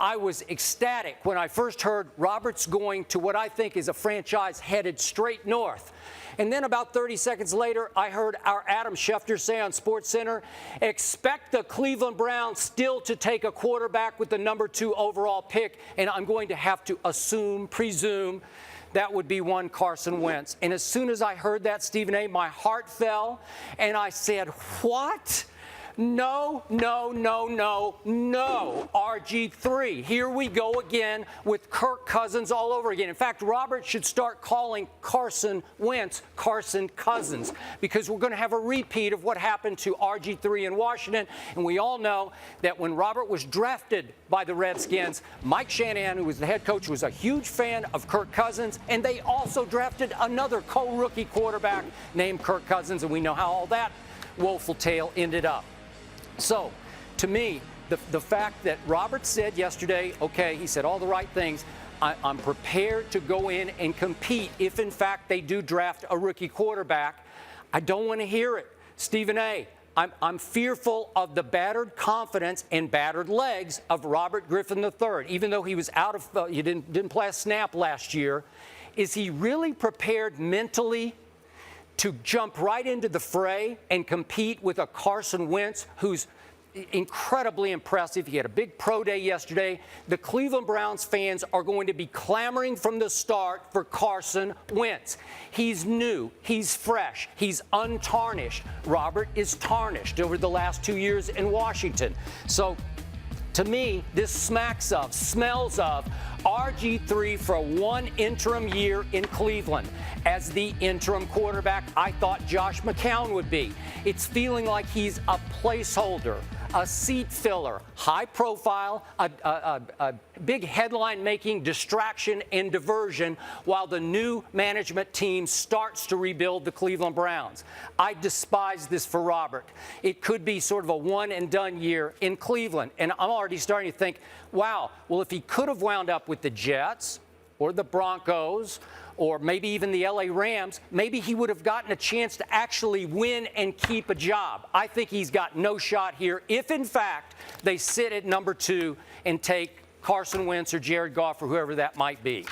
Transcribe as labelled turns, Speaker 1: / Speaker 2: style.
Speaker 1: I was ecstatic when I first heard Robert's going to what I think is a franchise headed straight north. And then about 30 seconds later, I heard our Adam Schefter say on SportsCenter, expect the Cleveland Browns still to take a quarterback with the #2 overall pick, and I'm going to have to presume, that would be one Carson Wentz. And as soon as I heard that, Stephen A., my heart fell, and I said, what? No, no, no, no, no. RG3. Here we go again with Kirk Cousins all over again. In fact, Robert should start calling Carson Wentz Carson Cousins, because we're going to have a repeat of what happened to RG3 in Washington. And we all know that when Robert was drafted by the Redskins, Mike Shanahan, who was the head coach, was a huge fan of Kirk Cousins, and they also drafted another co-rookie quarterback named Kirk Cousins, and we know how all that woeful tale ended up. So, to me, the fact that Robert said yesterday, okay, he said all the right things, I'm prepared to go in and compete if, in fact, they do draft a rookie quarterback. I don't want to hear it. Stephen A., I'm fearful of the battered confidence and battered legs of Robert Griffin III. Even though he was out of, he didn't play a snap last year, is he really prepared mentally to jump right into the fray and compete with a Carson Wentz who's incredibly impressive? He had a big pro day yesterday. The Cleveland Browns fans are going to be clamoring from the start for Carson Wentz. He's new. He's fresh. He's untarnished. Robert is tarnished over the last 2 years in Washington. So, to me, this smells of RG3 for one interim year in Cleveland as the interim quarterback I thought Josh McCown would be. It's feeling like he's a placeholder, a seat filler, high profile, a big headline-making distraction and diversion while the new management team starts to rebuild the Cleveland Browns. I despise this for Robert. It could be sort of a one-and-done year in Cleveland. And I'm already starting to think, wow, well, if he could have wound up with the Jets or the Broncos or maybe even the LA Rams, maybe he would have gotten a chance to actually win and keep a job. I think he's got no shot here if, in fact, they sit at #2 and take Carson Wentz or Jared Goff or whoever that might be.